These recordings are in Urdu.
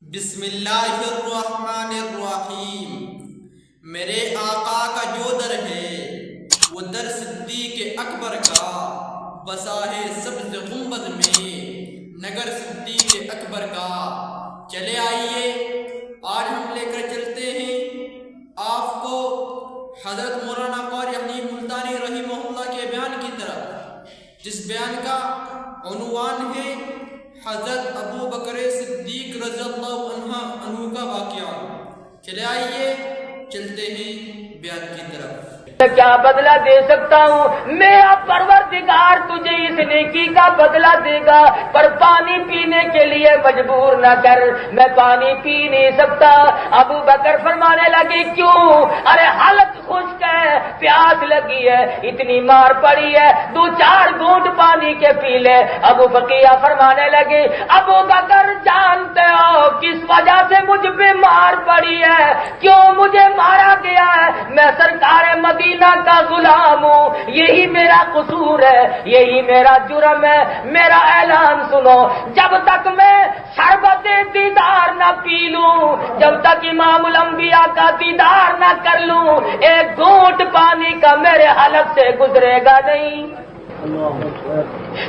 بسم اللہ الرحمن الرحیم۔ میرے آقا کا جو در ہے وہ در صدیق اکبر کا، بسا ہے سبز گنبد میں نگر صدیق اکبر کا۔ چلے آئیے آج ہم لے کر چلتے ہیں آپ کو حضرت مولانا قاری حنیف ملتانی رحمہ اللہ کے بیان کی طرف، جس بیان کا عنوان ہے حضرت ابو بکر صدیق رضی اللہ عنہ کا واقعہ۔ چلے آئیے چلتے ہیں بیان کی طرف۔ کیا بدلہ دے سکتا ہوں؟ میرا پروردگار تجھے اس نیکی کا بدلہ دے گا، پر پانی پینے کے لیے مجبور نہ کر، میں پانی پی نہیں سکتا۔ ابو بکر فرمانے لگے کیوں؟ ارے حالت خشک ہے، پیاس لگی ہے، اتنی مار پڑی ہے، 2-4 گھونٹ پانی کے پی لے۔ ابو بقیہ فرمانے لگے ابو بکر جانتے ہو کس وجہ سے مجھ پہ مار پڑی ہے، کیوں مجھے مارا گیا ہے؟ میں سرکار مدینہ کا غلام ہوں، یہی میرا قصور ہے، یہی میرا جرم ہے۔ میرا اعلان سنو، جب تک میں شربت دیدار نہ پی لوں، جب تک امام الانبیاء کا دیدار نہ کر لوں، ایک گھونٹ پانی کا میرے حلق سے گزرے گا نہیں۔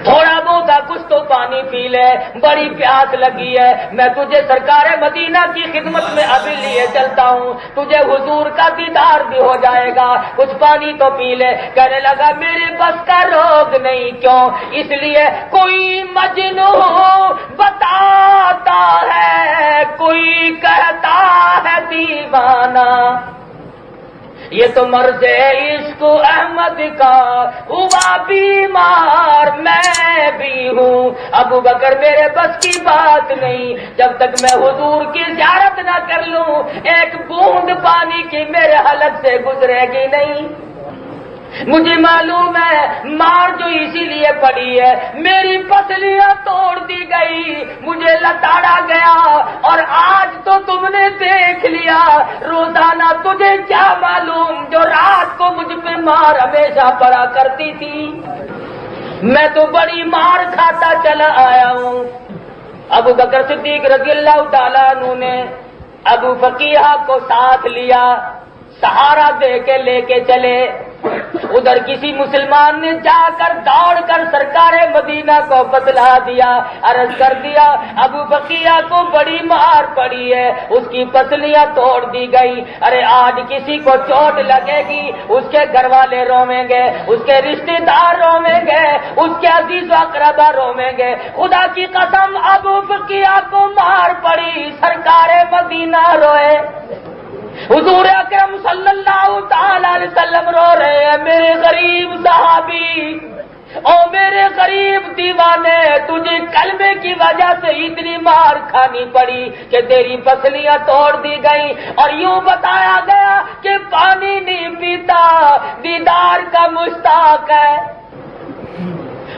تھوڑا بہت کچھ تو پانی پی لے، بڑی پیاس لگی ہے، میں تجھے سرکار مدینہ کی خدمت میں ابھی لیے چلتا ہوں، تجھے حضور کا دیدار بھی ہو جائے گا، کچھ پانی تو پی لے۔ کہنے لگا میرے بس کا روگ نہیں، کیوں؟ اس لیے کوئی مجنون بتاتا ہے، کوئی کہتا ہے دیوانہ، یہ تو مرض عشق احمد کا ہوا بیمار میں بھی ہوں۔ ابو بکر میرے بس کی بات نہیں، جب تک میں حضور کی زیارت نہ کر لوں، ایک بوند پانی کی میرے حلق سے گزرے گی نہیں۔ مجھے معلوم ہے مار جو اسی لیے پڑی ہے، میری پسلیاں توڑ دی گئی، مجھے لتاڑا گیا، اور آج تو تم نے دیکھ لیا، روزانہ تجھے کیا معلوم جو رات کو مجھ پہ مار ہمیشہ پڑا کرتی تھی، میں تو بڑی مار کھاتا چلا آیا ہوں۔ ابو بکر صدیق رضی اللہ تعالیٰ عنہ نے ابو بقیہ کو ساتھ لیا، سہارا دے کے لے کے چلے۔ ادھر کسی مسلمان نے جا کر دوڑ کر سرکار مدینہ کو بتلا دیا، عرض کر دیا ابو بقیہ کو بڑی مار پڑی ہے، اس کی پسلیاں توڑ دی گئی۔ ارے آج کسی کو چوٹ لگے گی، اس کے گھر والے رویں گے، اس کے رشتہ دار رویں گے، اس کے عزیز و اقربا رویں گے۔ خدا کی قسم ابو بقیہ کو مار پڑی، سرکار مدینہ روئے، حضور اکرم صلی اللہ تعالی علیہ وسلم رو رہے ہیں، میرے غریب صحابی، او میرے غریب دیوانے، تجھے کلمے کی وجہ سے اتنی مار کھانی پڑی کہ تیری پسلیاں توڑ دی گئی، اور یوں بتایا گیا کہ پانی نہیں پیتا، دیدار کا مشتاق ہے۔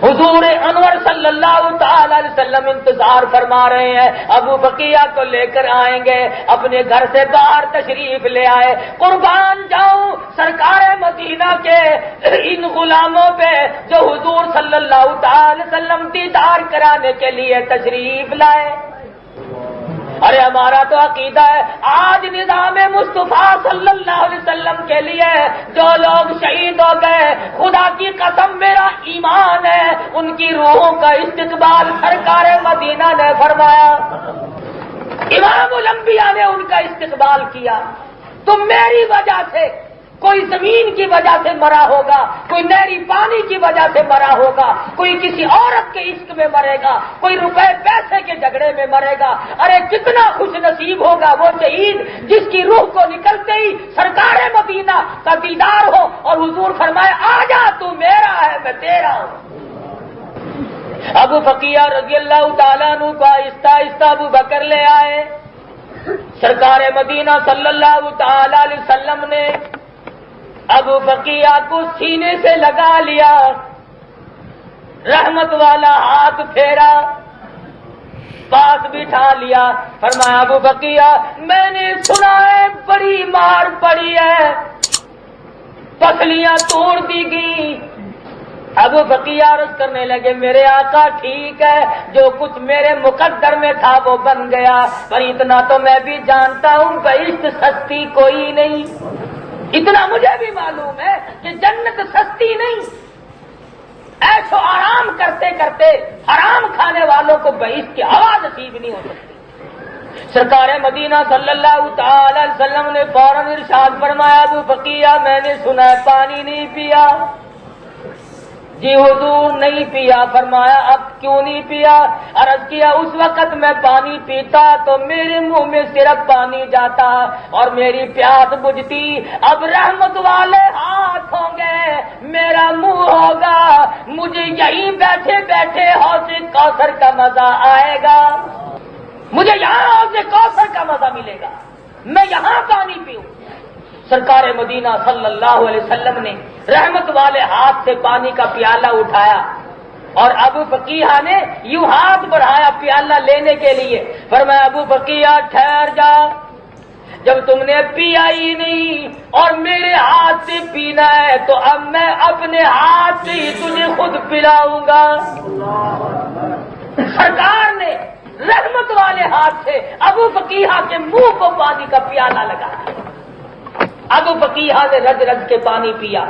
حضور انور صلی اللہ تعالی علیہ وسلم انتظار فرما رہے ہیں، ابو بقیہ کو لے کر آئیں گے، اپنے گھر سے باہر تشریف لے آئے۔ قربان جاؤں سرکار مدینہ کے ان غلاموں پہ جو حضور صلی اللہ تعالی علیہ وسلم دیدار کرانے کے لیے تشریف لائے۔ ارے ہمارا تو عقیدہ ہے آج نظام مصطفیٰ صلی اللہ علیہ وسلم کے لیے جو لوگ شہید ہو گئے، خدا کی قسم میرا ایمان ہے ان کی روحوں کا استقبال سرکار مدینہ نے فرمایا، امام الانبیاء نے ان کا استقبال کیا۔ تو میری وجہ سے کوئی زمین کی وجہ سے مرا ہوگا، کوئی نہری پانی کی وجہ سے مرا ہوگا، کوئی کسی عورت کے عشق میں مرے گا، کوئی روپے پیسے کے جھگڑے میں مرے گا۔ ارے کتنا خوش نصیب ہوگا وہ شہید جس کی روح کو نکلتے ہی سرکار مدینہ کا دیدار ہو، اور حضور فرمائے آجا تو میرا ہے میں تیرا ہوں۔ ابو بقیہ رضی اللہ تعالیٰ عنہ کو آہستہ آہستہ ابو بکر لے آئے۔ سرکار مدینہ صلی اللہ تعالی علیہ وسلم نے ابو بقیہ کو سینے سے لگا لیا، رحمت والا ہاتھ پھیرا، پاس بٹھا لیا، فرمایا ابو بقیہ میں نے سنا ہے بڑی مار پڑی ہے، پسلیاں توڑ دی گئی، ابو بقیہ عرض کرنے لگے میرے آقا ٹھیک ہے جو کچھ میرے مقدر میں تھا وہ بن گیا، پر اتنا تو میں بھی جانتا ہوں بہشت سستی کوئی نہیں، اتنا مجھے بھی معلوم ہے کہ جنت سستی نہیں، ایسو آرام کرتے کرتے حرام کھانے والوں کو بہشت کی ہوا نصیب نہیں ہو سکتی۔ سرکار مدینہ صلی اللہ تعالی علیہ وسلم نے فوراً ارشاد فرمایا ابو بقیہ میں نے سنا پانی نہیں پیا؟ جی حضور نہیں پیا۔ فرمایا اب کیوں نہیں پیا؟ عرض کیا اس وقت میں پانی پیتا تو میرے منہ میں صرف پانی جاتا اور میری پیاس بجھتی، اب رحمت والے ہاتھ ہوں گے، میرا منہ ہوگا، مجھے یہیں بیٹھے بیٹھے حوض کوثر کا مزہ آئے گا، مجھے یہاں حوض کوثر کا مزہ ملے گا، میں یہاں پانی پیوں۔ سرکار مدینہ صلی اللہ علیہ وسلم نے رحمت والے ہاتھ سے پانی کا پیالہ اٹھایا اور ابو بقیہ نے یوں ہاتھ بڑھایا پیالہ لینے کے لیے، فرمایا ابو بقیہ ٹھہر جا، جب تم نے پیا ہی نہیں اور میرے ہاتھ سے پینا ہے تو اب میں اپنے ہاتھ سے ہی تجھے خود پلاؤں گا۔ سرکار نے رحمت والے ہاتھ سے ابو بقیہ کے منہ کو پانی کا پیالہ لگایا، ابو بقیہ نے رج رج کے پانی پیا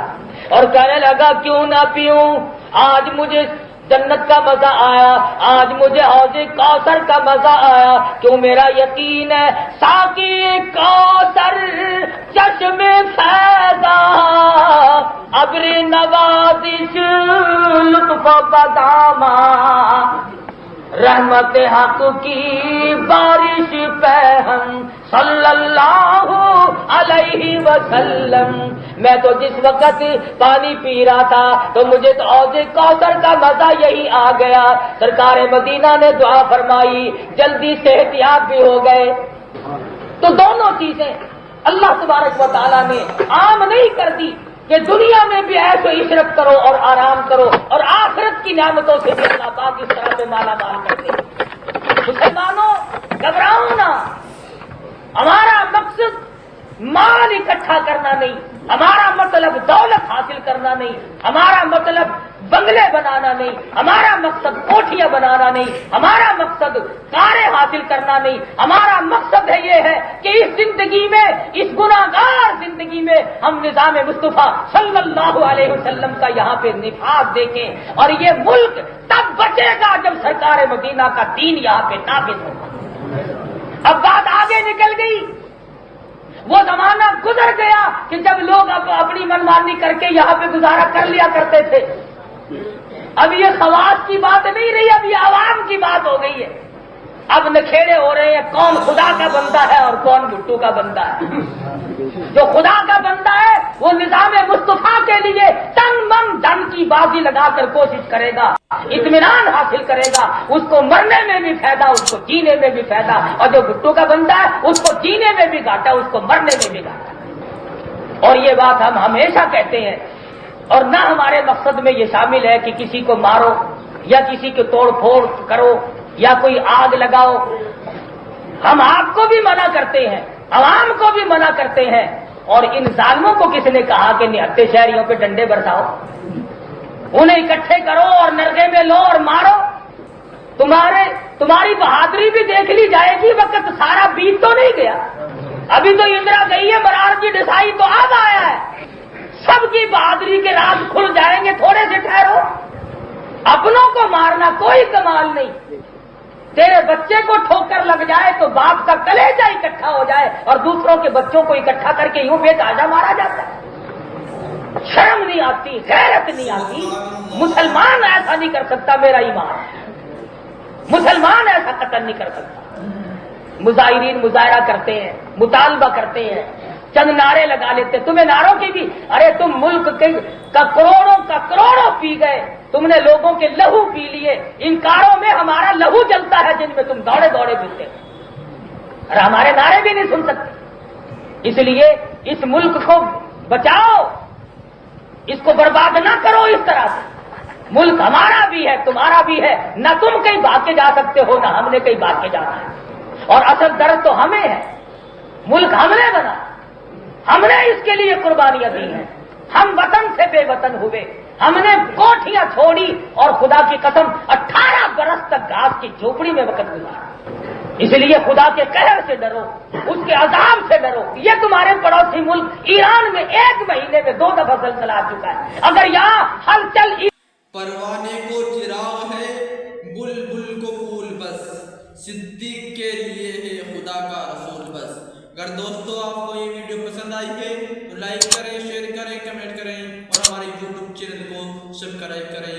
اور کہنے لگا کیوں نہ پیوں، آج مجھے جنت کا مزہ آیا، آج مجھے حوض کوثر کا مزہ آیا، کیوں میرا یقین ہے ساقی کوثر چشم فیضا ابر نوازش لطف بداما رحمت حق کی بارش پہ ہم صلی اللہ علیہ وسلم۔ میں تو جس وقت پانی پی رہا تھا تو مجھے تو حوض کوثر کا مزہ یہی آ گیا۔ سرکار مدینہ نے دعا فرمائی، جلدی صحت یاب بھی ہو گئے۔ تو دونوں چیزیں اللہ تبارک و تعالیٰ نے عام نہیں کر دی کہ دنیا میں بھی ایسو عشرت کرو اور آرام کرو اور آخرت کی نعمتوں سے بھی اللہ پاک اس طرح سے مالا مال کر دے۔ مسلمانوں گھبراؤ نہ، ہمارا مقصد مال اکٹھا کرنا نہیں، ہمارا مطلب دولت حاصل کرنا نہیں، ہمارا مطلب بنگلے بنانا نہیں، ہمارا مقصد کوٹھیاں بنانا نہیں، ہمارا مقصد کاریں حاصل کرنا نہیں، ہمارا مقصد ہے یہ ہے کہ اس زندگی میں، اس گناہگار زندگی میں ہم نظام مصطفیٰ صلی اللہ علیہ وسلم کا یہاں پہ نفاذ دیکھیں، اور یہ ملک تب بچے گا جب سرکار مدینہ کا دین یہاں پہ نافذ ہوگا۔ اب بات آگے نکل گئی، وہ زمانہ گزر گیا کہ جب لوگ اپنی منمانی کر کے یہاں پہ گزارا کر لیا کرتے تھے۔ اب یہ خواص کی بات نہیں رہی، اب یہ عوام کی بات ہو گئی ہے۔ اب نکھیڑے ہو رہے ہیں کون خدا کا بندہ ہے اور کون بھٹو کا بندہ ہے۔ جو خدا کا بندہ ہے وہ نظام مصطفیٰ کے لیے تن من دھن کی بازی لگا کر کوشش کرے گا، اطمینان حاصل کرے گا، اس کو مرنے میں بھی فائدہ، اس کو جینے میں بھی فائدہ، اور جو بھٹو کا بندہ ہے اس کو جینے میں بھی گھاٹا، اس کو مرنے میں بھی گھاٹا۔ اور یہ بات ہم ہمیشہ کہتے ہیں، اور نہ ہمارے مقصد میں یہ شامل ہے کہ کسی کو مارو یا کسی کو توڑ پھوڑ کرو یا کوئی آگ لگاؤ۔ ہم آپ کو بھی منع کرتے ہیں، عوام کو بھی منع کرتے ہیں، اور ان ظالموں کو کس نے کہا کہ نہتے شہریوں پہ ڈنڈے برساؤ، انہیں اکٹھے کرو اور نرغے میں لو اور مارو؟ تمہاری بہادری بھی دیکھ لی جائے گی، وقت سارا بیت تو نہیں گیا، ابھی تو اندرا گئی ہے، مرار کی ڈسائی تو اب آیا ہے، سب کی بہادری کے راز کھل جائیں گے، تھوڑے سے ٹھہرو۔ اپنوں کو مارنا کوئی کمال نہیں، تیرے بچے کو ٹھوکر لگ جائے تو باپ کا کلیجہ اکٹھا ہو جائے اور دوسروں کے بچوں کو اکٹھا کر کے یوں بے تازہ مارا جاتا ہے۔ شرم نہیں آتی، غیرت نہیں آتی۔ مسلمان ایسا نہیں کر سکتا، میرا ایمان، مسلمان ایسا قتل نہیں کر سکتا۔ مظاہرین مظاہرہ کرتے ہیں، مطالبہ کرتے ہیں، چند نعرے لگا لیتے، تمہیں نعروں کی بھی، ارے تم ملک کا کروڑوں پی گئے، تم نے لوگوں کے لہو پی لیے، ان کاروں میں ہمارا لہو جلتا ہے جن میں تم دوڑے دوڑے پیتے، اور ہمارے نعرے بھی نہیں سن سکتے۔ اس لیے اس ملک کو بچاؤ، اس کو برباد نہ کرو اس طرح سے۔ ملک ہمارا بھی ہے، تمہارا بھی ہے، نہ تم کہیں بھاگ کے جا سکتے ہو نہ ہم نے کہیں بھاگ کے جانا ہے، اور اصل درد تو ہمیں ہے۔ ملک ہم نے بنا، ہم نے اس کے لیے قربانیاں دی ہیں، ہم وطن سے بے وطن ہوئے، ہم نے کوٹھیاں چھوڑی اور خدا کی قسم 18 برس تک گھاس کی جھوپڑی میں وقت گزارا. اس لیے خدا کے قہر سے ڈرو, اس کے عذاب سے ڈرو. یہ تمہارے پڑوسی ملک ایران میں 1 مہینے میں 2 دفعہ زلزلہ آ چکا ہے. اگر یہاں ہلچل پروانے کو چراغ ہے, بلبل کو پھول بس, صدیق کے لیے ہے خدا کا رسول بس. اگر دوستو آپ کو یہ ویڈیو پسند آئی ہے تو لائک کریں, شیئر کریں, کمنٹ کریں اور ہمارے YouTube چینل کو سبسکرائب کریں.